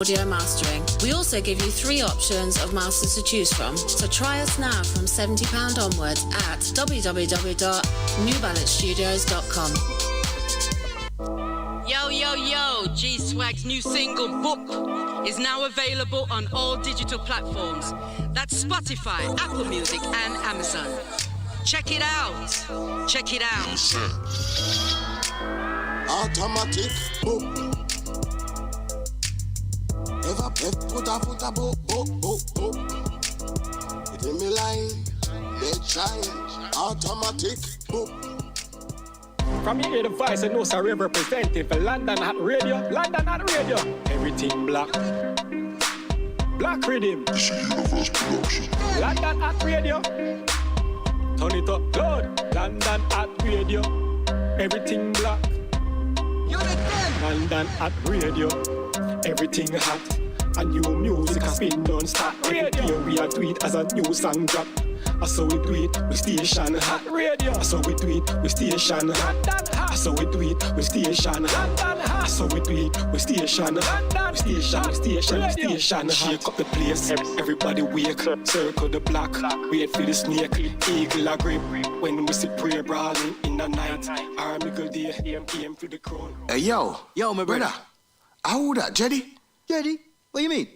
audio mastering. We also give you 3 options of masters to choose from, so try us now from £70 onwards at www.newbalancedstudios.com. Yo, yo, yo, G-Swag's new single, Book, is now available on all digital platforms. That's Spotify, Apple Music, and Amazon. Check it out. Check it out. Automatic book. Ever put a book. It in me line, dead shine. Automatic book. From here, the voice and notes are representing for London Hot Radio. London Hot Radio. Everything black. Black rhythm. This is Universe Production. London Hot Radio. Turn it up, Lord. London Hot Radio. Everything black. London Hot Radio. Everything hot. A new music a spin non-stop. Radio we a do it as a new song drop. So we do it, we station hot radio. So we do it, we station hot. So we do it, we station hot. So we do it, we station hot. Station. Shake up the place, everybody wake. Circle the block, wait for the snake. Eagle a grip when we see prayer brawling in the night. Army go there, aim for the crown. Hey yo, my brother. How that, Jeddy? Jeddy? What you mean?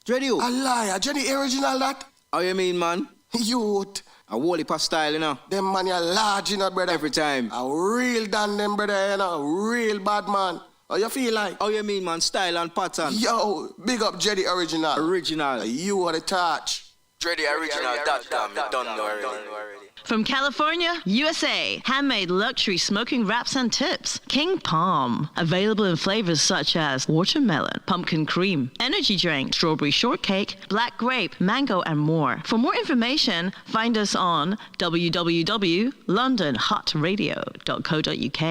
Jeddy who? A liar, Jeddy original that? How you mean, man? Youth. A wally pa style, you know? Them man you large, you know, brother. Every time. A real done them, brother, you know. Real bad man. How you feel like? How you mean, man? Style and pattern. Yo, big up Jeddy original. Original. You are the touch. JeddyOriginal.com. You don't know already. From California, USA, handmade luxury smoking wraps and tips. King Palm. Available in flavors such as watermelon, pumpkin cream, energy drink, strawberry shortcake, black grape, mango, and more. For more information, find us on www.londonhotradio.co.uk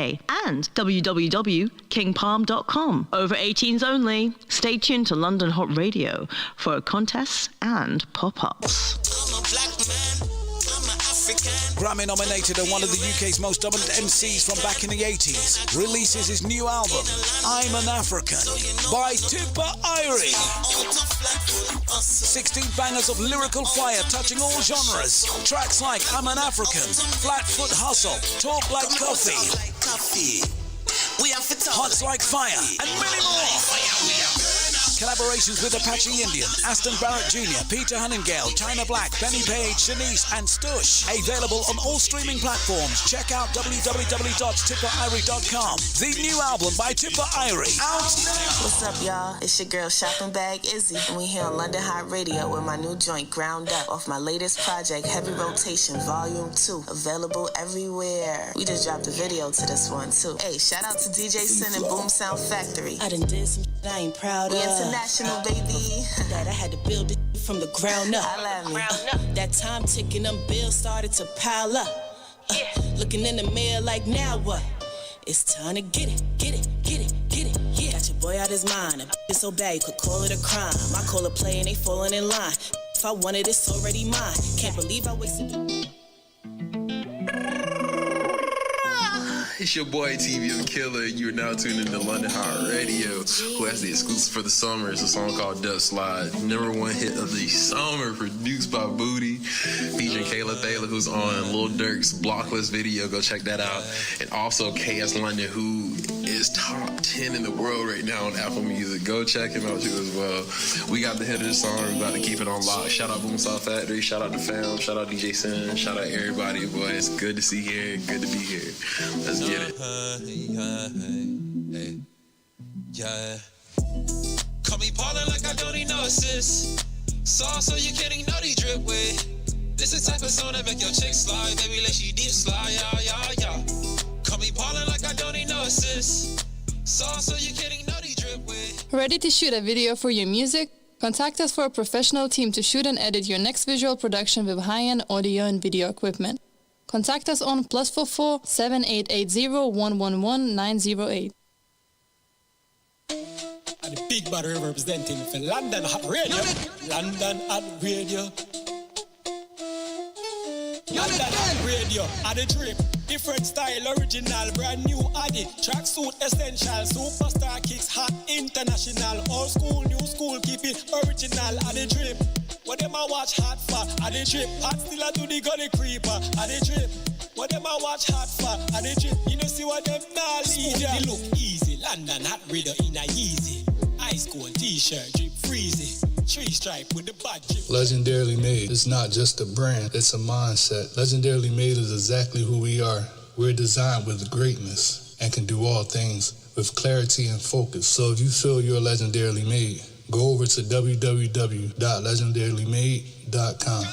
and www.kingpalm.com. Over 18s only. Stay tuned to London Hot Radio for contests and pop-ups. I'm a black man. Grammy nominated and one of the UK's most dominant MCs from back in the 80s, releases his new album, I'm an African, by Tipper Irie. 16 bangers of lyrical fire touching all genres. Tracks like I'm an African, Flatfoot Hustle, Talk Like Coffee, Hearts Like Fire, and many more. Collaborations with Apache Indian, Aston Barrett Jr., Peter Hunningale, China Black, Benny Page, Shanice, and Stush. Available on all streaming platforms. Check out www.tipperirie.com. The new album by Tipper Irie. Out now. What's up, y'all? It's your girl Shopping Bag Izzy, and we here on London Hot Radio with my new joint Ground Up off my latest project, Heavy Rotation Volume 2. Available everywhere. We just dropped a video to this one, too. Hey, shout out to DJ Sin and Boom Sound Factory. I done did some shit I ain't proud of. International, baby. That I had to build it from the ground up. I love me. That time ticking, them bills started to pile up. Looking in the mirror like, now what? It's time to get it. Yeah. Got your boy out his mind. A bitch so bad you could call it a crime. I call it play and they falling in line. If I want it, it's already mine. Can't believe I wasted the... It's your boy TV the Killer, and you're now tuned into London Hot Radio, who has the exclusive for the summer. It's a song called Duck Slide, #1 hit of the summer, produced by Booty, featuring Kayla Thaler, who's on Lil Durk's Blocklist video. Go check that out. And also KS London, who is top 10 in the world right now on Apple Music. Go check him out too as well. We got the hit of the song. We're about to keep it on lock. Shout out Boom Sound Factory. Shout out the fam. Shout out DJ Sin. Shout out everybody, boy. It's good to see you here. Good to be here. Let's get it. Call me ballin' like I don't need no assist. So you can't ignore the drip with. This is the type of song that make your chick slide. Baby, let you deep slide, yeah. Call me ballin' like I don't need no assist. So you can't ignore the drip with. Ready to shoot a video for your music? Contact us for a professional team to shoot and edit your next visual production with high-end audio and video equipment. Contact us on +44 7880 111 908. And the big bad representing for London Hot Radio. London Hot Radio. London Hot Radio. And the drip. Different style, original, brand new addy. Tracksuit essential, superstar kicks hot, international. Old school, new school, keep it original. At the drip, what them I watch hot for? At the drip, hot still I do the gully creeper. At the drip, what them I watch hot for? At the drip, you know see what them now lead ya. They look easy, London hot reader in a easy. High school t-shirt, drip freezy. Tree stripe with the bad drip. Legendarily Made is not just a brand, it's a mindset. Legendarily Made is exactly who we are. We're designed with greatness and can do all things with clarity and focus. So if you feel you're legendarily made, go over to www.legendarilymade.com.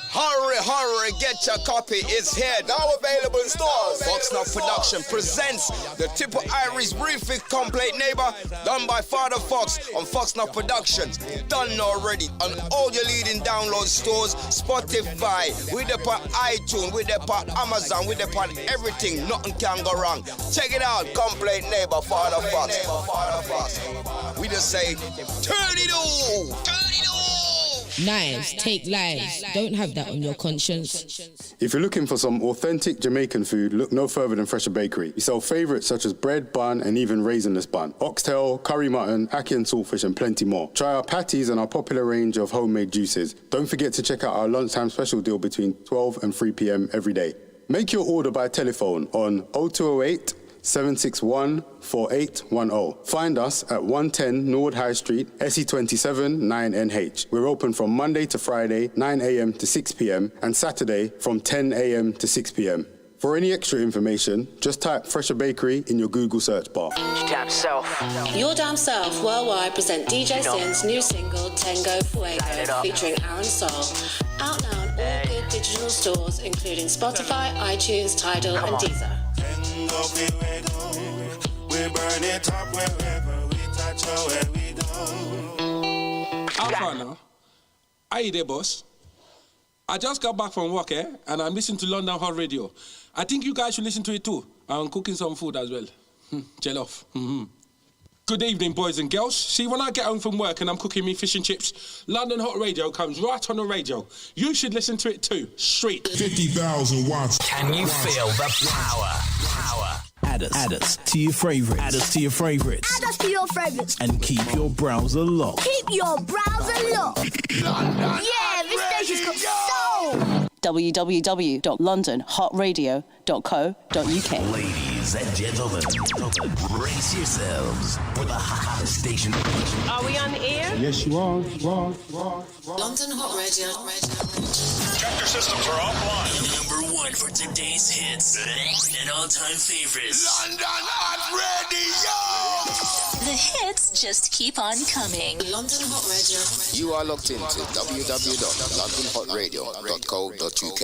Hurry, get your copy. It's here, now available in stores. Foxnut Production presents the Tipper Iris Briefing Complete Neighbor, done by Father Fox on Foxnut Productions. Done already on all your leading download stores, Spotify, with the part iTunes, with the part Amazon, with the part everything. Nothing can go wrong. Check it out, Complete Neighbor, Father Fox. We just say, turn it on! Turn it on! Knives take lives. Don't have that on your conscience. If you're looking for some authentic Jamaican food, look no further than Fresher Bakery. We sell favourites such as bread, bun, and even raisinless bun. Oxtail, curry mutton, ackee and saltfish, and plenty more. Try our patties and our popular range of homemade juices. Don't forget to check out our lunchtime special deal between 12 and 3 p.m. every day. Make your order by telephone on 0208 761 4810. Find us at 110 Norwood High Street, SE27 9NH. We're open from Monday to Friday, 9 a.m. to 6 p.m. and Saturday from 10 a.m. to 6 p.m. For any extra information, just type Fresher Bakery in your Google search bar. Damn Self. Your Damn Self Worldwide present DJ Sin's new single, Tango Fuego, featuring Aaron Soul. Out now on all good digital stores, including Spotify, iTunes, Tidal, and Deezer. We burn it up wherever we touch or where we go. Alpha now. How you there, boss? I just got back from work, and I'm listening to London Hot Radio. I think you guys should listen to it too. I'm cooking some food as well. Jollof. Good evening, boys and girls. See, when I get home from work and I'm cooking me fish and chips, London Hot Radio comes right on the radio. You should listen to it too. Straight. 50,000 watts. Can you feel the power? Add us to your favourites. Add us to your favourites. Add us to your favourites. And keep your browser locked. Keep your browser locked. Yeah, this station's got soul. www.londonhotradio.co.uk. Ladies and gentlemen, brace yourselves for the hottest station. Are we on the air? Yes, you are. London Hot Radio. Tractor systems are offline. Number one for today's hits and all-time favorites. London Hot Radio! The hits just keep on coming. London Hot Radio. You are locked into www.londonhotradio.co.uk.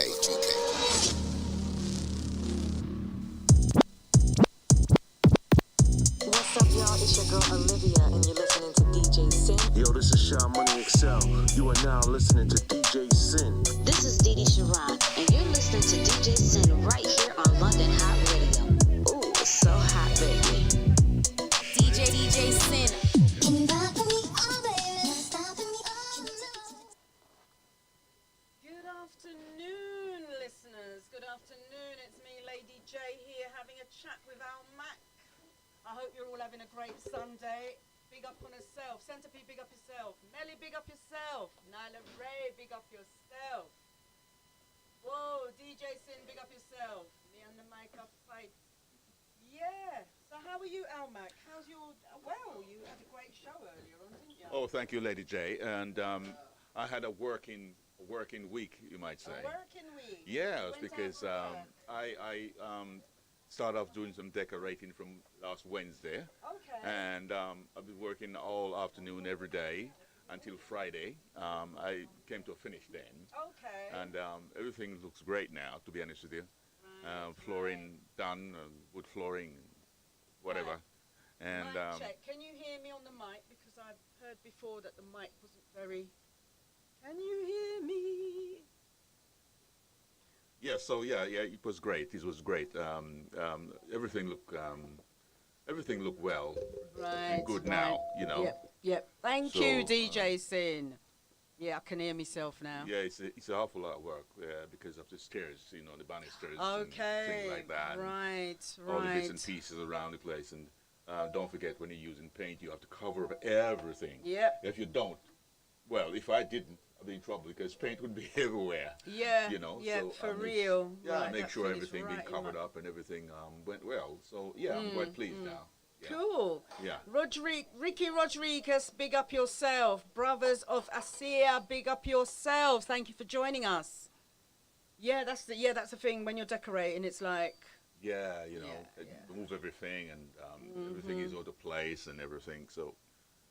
What's up, y'all? It's your girl Olivia, and you're listening to DJ Sin. Yo, this is Sean Money Excel. You are now listening to DJ Sin. This is Dee Dee Sharon, and you're listening to DJ Sin right here on London Hot Radio. Ooh, so hot, baby. DJ Sin. Good afternoon, listeners. Good afternoon. It's me, Lady J, here having a chat with Al Mac. I hope you're all having a great Sunday. Big up on herself. Centipede, big up yourself. Melly, big up yourself. Nyla Ray, big up yourself. Whoa, DJ Sin, big up yourself. Me and the mic up fight. Yeah. So how are you, Al Mac? How's your... Well, you had a great show earlier on, didn't you? Oh, thank you, Lady J. And I had a working week, you might say. A working week? Yes, because I started off doing some decorating from last Wednesday. Okay. And I've been working all afternoon every day until Friday. I came to a finish then. Okay. And everything looks great now, to be honest with you. Flooring done, wood flooring, whatever. Right. And check. Can you hear me on the mic? Because I've heard before that the mic wasn't very... Can you hear me? yeah, so yeah, it was great. It was great. Everything looked well. Right. And good now, you know. Yep. Thank you, DJ Sin. Yeah, I can hear myself now. Yeah, it's an awful lot of work because of the stairs, you know, the banisters Okay. and things like that. and Right, all the bits and right. pieces around the place. And don't forget, when you're using paint, you have to cover up everything. Yep. If you don't, well, if I didn't, I'd be in trouble because paint would be everywhere. Yeah, You know, yeah, so for I make- real. Yeah, Right, make that sure finish everything right being in covered my- up and everything went well. So yeah, I'm quite pleased now. Yeah. Cool. Yeah. Ricky Rodriguez, big up yourself. Brothers of Asia, big up yourselves. Thank you for joining us. Yeah, that's the thing when you're decorating. It's like Yeah, you know, move everything and everything is out of place and everything. So,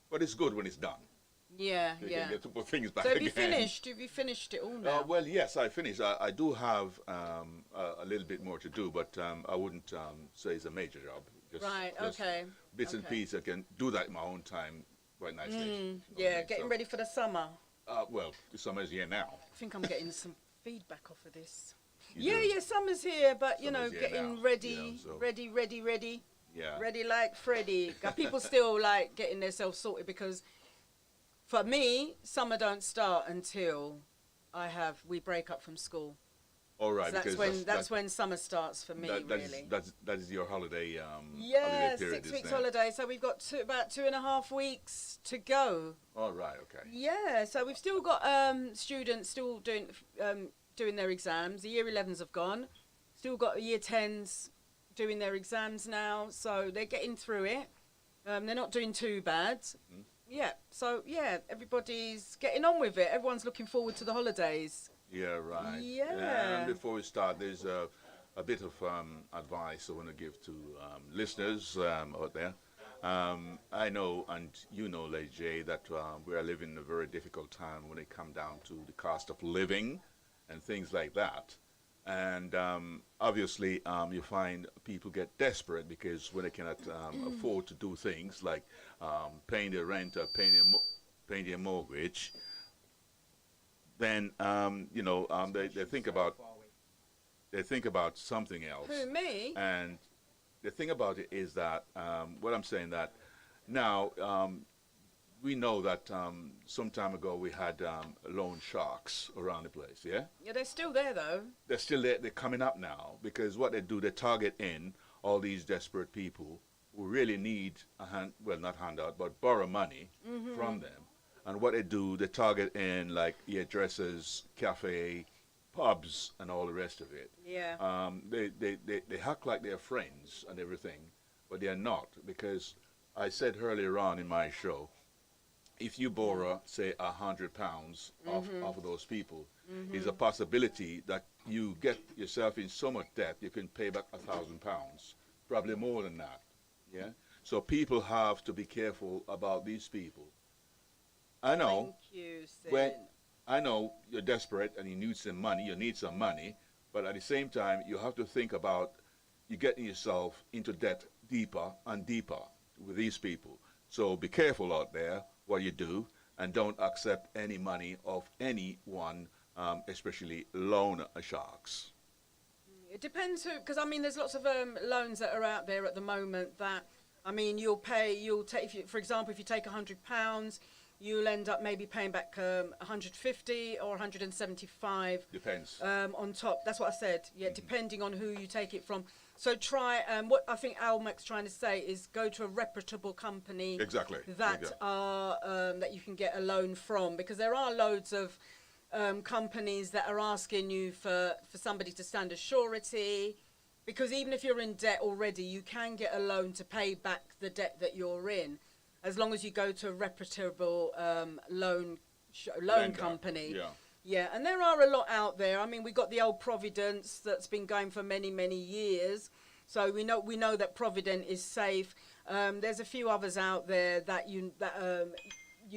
but it's good when it's done. yeah, You yeah. can get to put things back So have you again. finished? Have you finished it all now? Well, yes, I finished. I do have a little bit more to do, but I wouldn't say it's a major job. Right, just okay, Bits and okay. pieces. I can do that in my own time quite nicely. Yeah, getting ready for the summer. Well, the summer's here now. I think I'm getting some feedback off of this. You Yeah, do? summer's here, but you know, Summer's here getting now, ready, you know, so- ready. Yeah. Ready like Freddie. Got people still like getting themselves sorted because for me, summer don't start until we break up from school. All right, So that's because when when summer starts for me, really. That is your holiday. Yeah, holiday period, 6 weeks isn't it? holiday. So we've got about 2.5 weeks to go. All right, okay. Yeah, so we've still got students still doing their exams. The year 11s have gone. Still got year 10s doing their exams now, so they're getting through it. They're not doing too bad. Yeah, so yeah, everybody's getting on with it. Everyone's looking forward to the holidays. Yeah, right. Yeah. And before we start, there's a bit of advice I want to give to listeners out there. I know, and you know, Lady J, that we are living in a very difficult time when it comes down to the cost of living and things like that. And obviously, you find people get desperate because when they cannot afford to do things like paying their rent or paying their mortgage, then you know they think about something else. Who, me? And the thing about it is that what I'm saying that now we know that some time ago we had loan sharks around the place. Yeah. Yeah, they're still there though. They're still there. They're coming up now because what they do, they target in all these desperate people who really need a hand, well, not handout, but borrow money from them. And what they do, they target in like hairdressers, cafe, pubs, and all the rest of it. Yeah. They act like they're friends and everything, but they are not, because I said earlier on in my show, if you borrow, say, £100 off of those people, is a possibility that you get yourself in so much debt you can pay back £1,000, probably more than that. Yeah. So people have to be careful about these people. I know. Thank you, Sid. When I know you're desperate and you need some money, but at the same time you have to think about you getting yourself into debt deeper and deeper with these people. So be careful out there what you do, and don't accept any money of anyone, especially loan sharks. It depends who, because I mean, there's lots of loans that are out there at the moment that, I mean, you'll take, if you, for example, if you take £100, you'll end up maybe paying back 150 or 175. Depends. On top. That's what I said. Yeah, depending on who you take it from. So try, what I think Almec's trying to say is go to a reputable company. Exactly. That are, that you can get a loan from, because there are loads of companies that are asking you for somebody to stand as surety, because even if you're in debt already, you can get a loan to pay back the debt that you're in, as long as you go to a reputable loan company. Yeah. Yeah, and there are a lot out there. I mean, we got the old Providence that's been going for many, many years. So we know that Provident is safe. There's a few others out there that you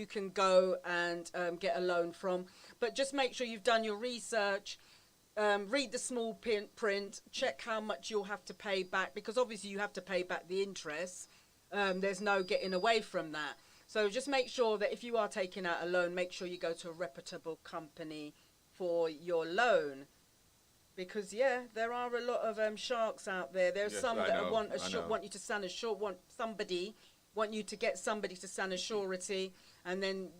can go and get a loan from. But just make sure you've done your research. Read the small print. Check how much you'll have to pay back, because obviously you have to pay back the interest. There's no getting away from that. So just make sure that if you are taking out a loan, make sure you go to a reputable company for your loan. Because, yeah, there are a lot of sharks out there. There's some that want you to stand as want you to get somebody to stand as surety, and then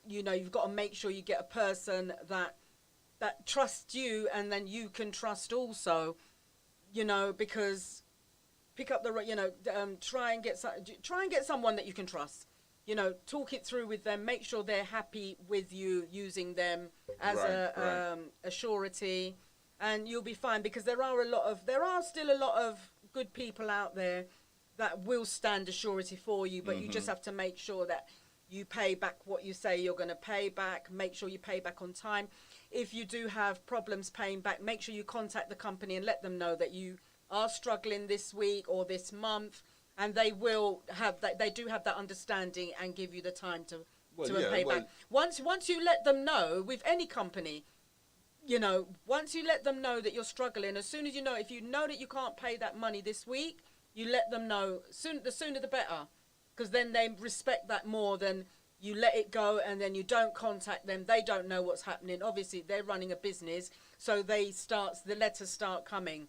you've got to make sure you get a person that trusts you, and then you can trust also, because pick up the try and get someone that you can trust. Talk it through with them, make sure they're happy with you using them as a surety, and you'll be fine, because there are still a lot of good people out there that will stand a surety for you, but you just have to make sure that you pay back what you say you're going to pay back. Make sure you pay back on time. If you do have problems paying back, make sure you contact the company and let them know that you are struggling this week or this month, and they will have that. They do have that understanding and give you the time to pay back. Once you let them know with any company, once you let them know that you're struggling, as soon as if you know that you can't pay that money this week, you let them know. The sooner the better, because then they respect that more than you let it go and then you don't contact them. They don't know what's happening. Obviously, they're running a business, so the letters start coming.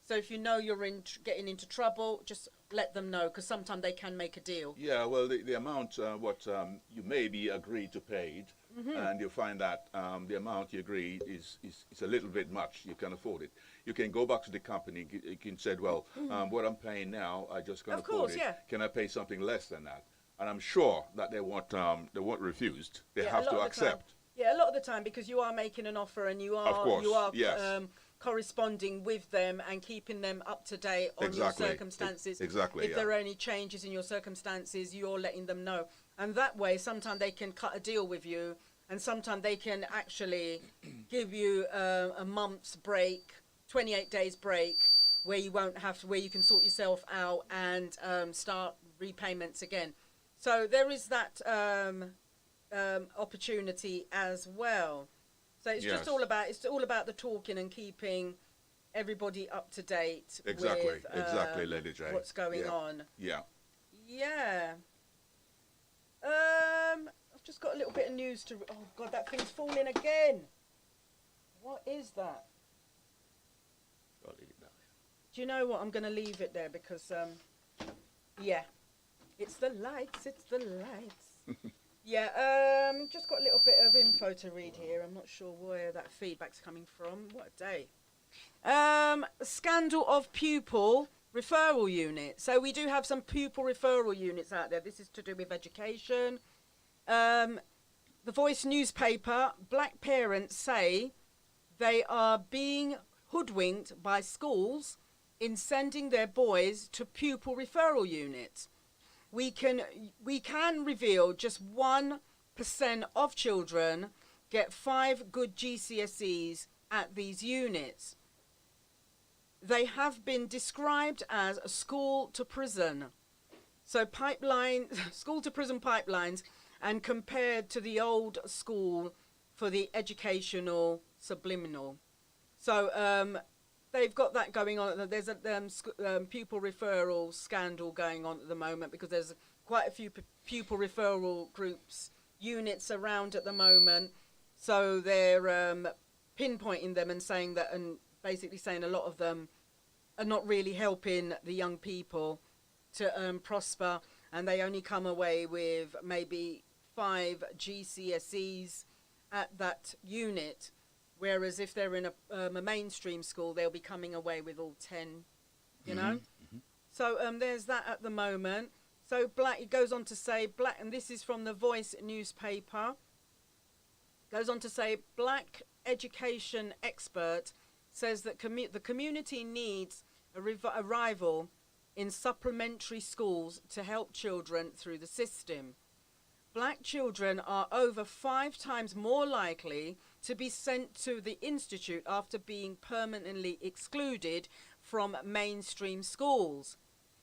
So if you know you're getting into trouble, just let them know, because sometimes they can make a deal. Yeah, well, the amount you may be agreed to pay, and you find that the amount you agreed is a little bit much. You can afford it. You can go back to the company. You can say, well, what I'm paying now, I just can't afford it. Yeah. Can I pay something less than that? And I'm sure that they won't refuse. They have to accept. Yeah, a lot of the time, because you are making an offer and you are corresponding with them and keeping them up to date on your circumstances. Exactly. If there are any changes in your circumstances, you're letting them know. And that way, sometimes they can cut a deal with you, and sometimes they can actually give you a month's break, 28 days break, where you can sort yourself out and start repayments again. So there is that opportunity as well. So it's just all about the talking and keeping everybody up to date. Exactly, Lady J. What's going on? Yeah. Yeah. I've just got a little bit of news to. Oh God, that thing's falling again. What is that? I'll leave it there. Do you know what? I'm going to leave it there because, yeah, it's the lights. It's the lights. Yeah, just got a little bit of info to read here. I'm not sure where that feedback's coming from. What a day. Scandal of pupil referral unit. So we do have some pupil referral units out there. This is to do with education. The Voice newspaper, black parents say they are being hoodwinked by schools in sending their boys to pupil referral units. We can reveal just 1% of children get 5 good GCSEs at these units. They have been described as a school to prison. So school to prison pipelines, and compared to the old school for the educational subliminal. So they've got that going on. There's a pupil referral scandal going on at the moment, because there's quite a few pupil referral groups, units around at the moment. So they're pinpointing them and saying that, and basically saying a lot of them are not really helping the young people to prosper, and they only come away with maybe 5 GCSEs at that unit. Whereas if they're in a mainstream school, they'll be coming away with all 10, you know? Mm-hmm. So there's that at the moment. So it goes on to say, and this is from the Voice newspaper, goes on to say, black education expert says that the community needs a rival in supplementary schools to help children through the system. Black children are over 5 times more likely to be sent to the institute after being permanently excluded from mainstream schools.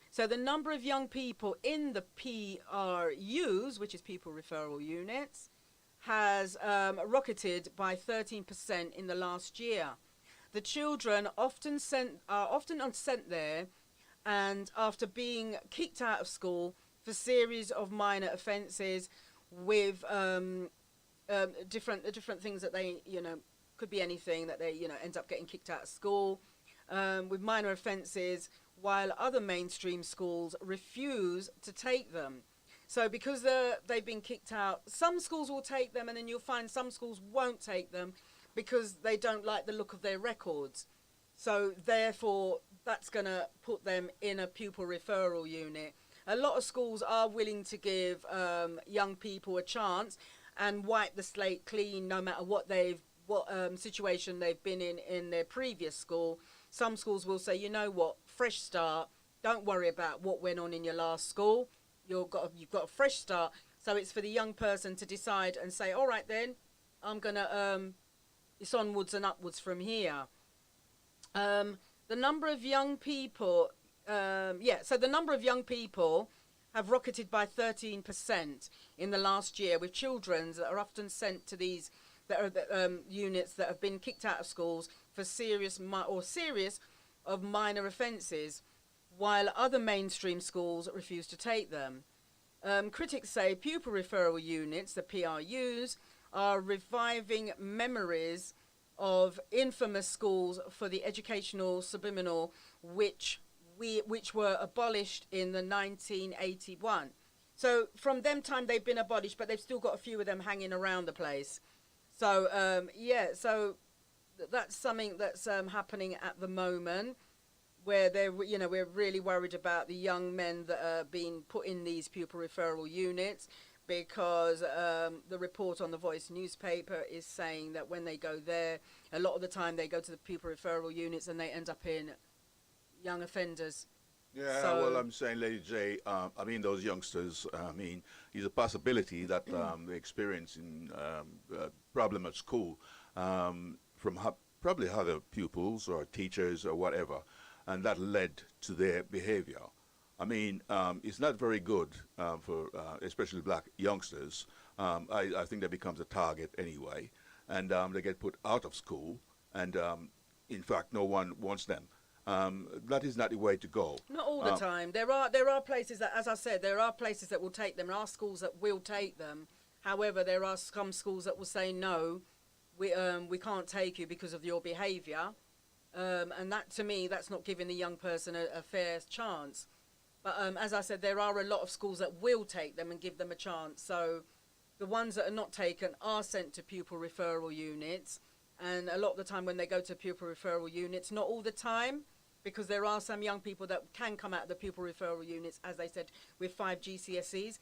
So the number of young people in the PRUs, which is pupil referral units, has rocketed by 13% in the last year. The children are often sent there, and after being kicked out of school for series of minor offences with different things that they, could be anything, that they, end up getting kicked out of school with minor offences, while other mainstream schools refuse to take them. So because they've been kicked out, some schools will take them, and then you'll find some schools won't take them because they don't like the look of their records. So therefore, that's going to put them in a pupil referral unit. A lot of schools are willing to give young people a chance and wipe the slate clean, no matter what situation they've been in their previous school. Some schools will say, you know what, fresh start. Don't worry about what went on in your last school. You've got a fresh start. So it's for the young person to decide and say, all right then, I'm gonna it's onwards and upwards from here. The number of young people, so the number of young people have rocketed by 13% in the last year, with children that are often sent to these units that have been kicked out of schools for serious of minor offences, while other mainstream schools refuse to take them. Critics say pupil referral units, the PRUs, are reviving memories of infamous schools for the educational subliminal, which were abolished in the 1981. So from them time they've been abolished, but they've still got a few of them hanging around the place. So so that's something that's happening at the moment, where we're really worried about the young men that are being put in these pupil referral units, because the report on the Voice newspaper is saying that when they go there, a lot of the time they go to the pupil referral units and they end up in young offenders. Yeah, So- well, I'm saying, Lady J, I mean, those youngsters, I mean, it's a possibility that they're experiencing a problem at school from probably other pupils or teachers or whatever, and that led to their behavior. I mean, it's not very good for especially black youngsters. I think that becomes a target anyway, and they get put out of school, and in fact, no one wants them. That is not the way to go. Not all the time. There are places that, as I said, there are places that will take them. There are schools that will take them. However, there are some schools that will say no, we can't take you because of your behaviour. And that, to me, that's not giving the young person a fair chance. But as I said, there are a lot of schools that will take them and give them a chance. So the ones that are not taken are sent to pupil referral units. And a lot of the time when they go to pupil referral units, not all the time, because there are some young people that can come out of the pupil referral units, as they said, with 5 GCSEs.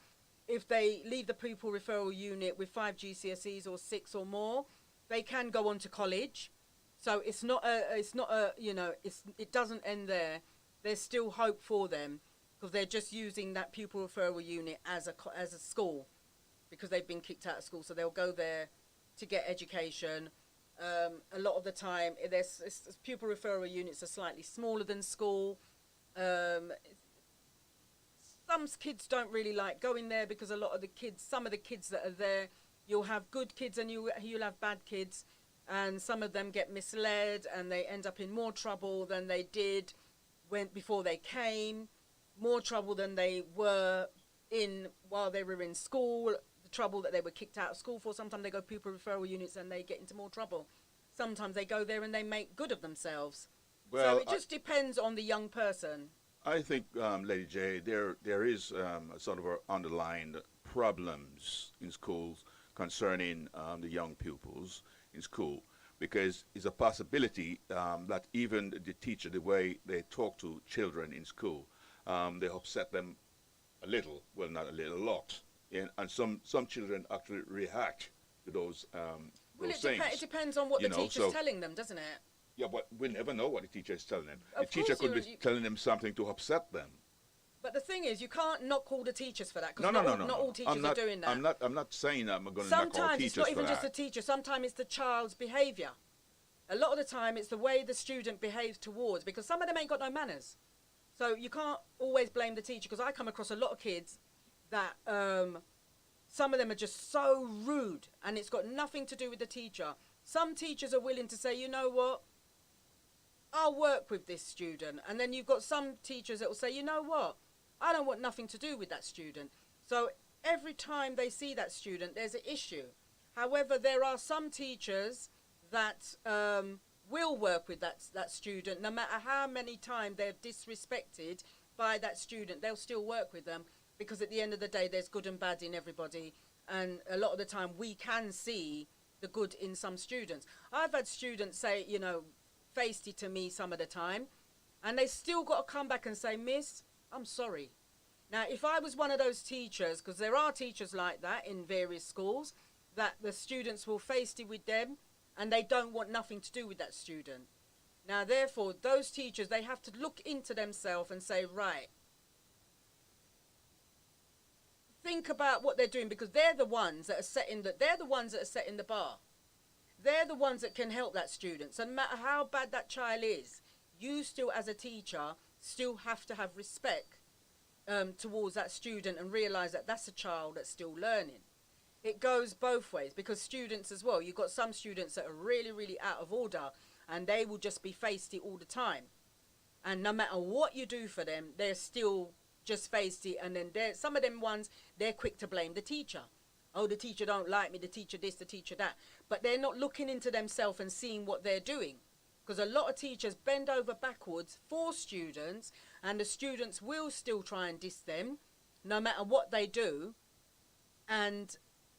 If they leave the pupil referral unit with 5 GCSEs or 6 or more, they can go on to college. So it doesn't end there. There's still hope for them, because they're just using that pupil referral unit as a school, because they've been kicked out of school. So they'll go there to get education. A lot of the time, pupil referral units are slightly smaller than school. Some kids don't really like going there, because some of the kids that are there, you'll have good kids and you'll have bad kids, and some of them get misled and they end up in more trouble than they did before they came, more trouble than they were in while they were in school. Trouble that they were kicked out of school for. Sometimes they go pupil referral units and they get into more trouble. Sometimes they go there and they make good of themselves. Well, so it just depends on the young person. I think, Lady J, there is a sort of underlying problems in schools concerning the young pupils in school, because it's a possibility that even the teacher, the way they talk to children in school, they upset them a little, well, not a little, a lot. And some children actually react to those things. It depends on what the teacher's telling them, doesn't it? Yeah, but we never know what the teacher is telling them. Of The teacher course could be telling them something to upset them. But the thing is, you can't not call the teachers for that, because No. not all teachers are doing that. I'm not saying I'm going to knock all Sometimes teachers it's not for even just the that. teacher. Sometimes it's the child's behaviour. A lot of the time, it's the way the student behaves towards, because some of them ain't got no manners. So you can't always blame the teacher, because I come across a lot of kids that some of them are just so rude, and it's got nothing to do with the teacher. Some teachers are willing to say, you know what, I'll work with this student. And then you've got some teachers that will say, you know what, I don't want nothing to do with that student. So every time they see that student, there's an issue. However, there are some teachers that will work with that student, no matter how many times they're disrespected by that student, they'll still work with them. because at the end of the day, there's good and bad in everybody. And a lot of the time, we can see the good in some students. I've had students say, you know, feisty to me some of the time, and they still got to come back and say, Miss, I'm sorry. Now, if I was one of those teachers, because there are teachers like that in various schools, that the students will feisty with them, and they don't want nothing to do with that student. Now, therefore, those teachers, they have to look into themselves and say, right, think about what they're doing, because they're the ones that are setting the bar. They're the ones that can help that student. So no matter how bad that child is, you still, as a teacher, still have to have respect towards that student and realize that that's a child that's still learning. It goes both ways, because students as well, you've got some students that are really, really out of order, and they will just be feisty all the time. And no matter what you do for them, they're still just feisty. And then some of them ones, they're quick to blame the teacher. Oh, the teacher don't like me, the teacher this, the teacher that. But they're not looking into themselves and seeing what they're doing. Because a lot of teachers bend over backwards for students, and the students will still try and diss them, no matter what they do. And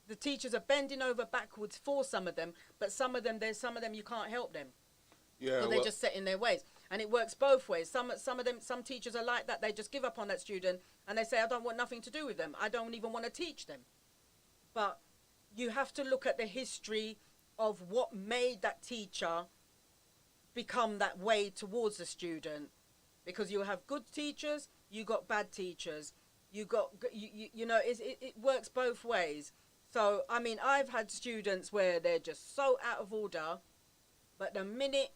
the teachers are bending over backwards for some of them, but some of them you can't help them. Yeah, So they're just set in their ways. And it works both ways. Some teachers are like that. They just give up on that student and they say, I don't want nothing to do with them. I don't even want to teach them. But you have to look at the history of what made that teacher become that way towards the student. Because you have good teachers, you got bad teachers. You know, it works both ways. So, I mean, I've had students where they're just so out of order, but the minute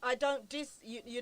I don't you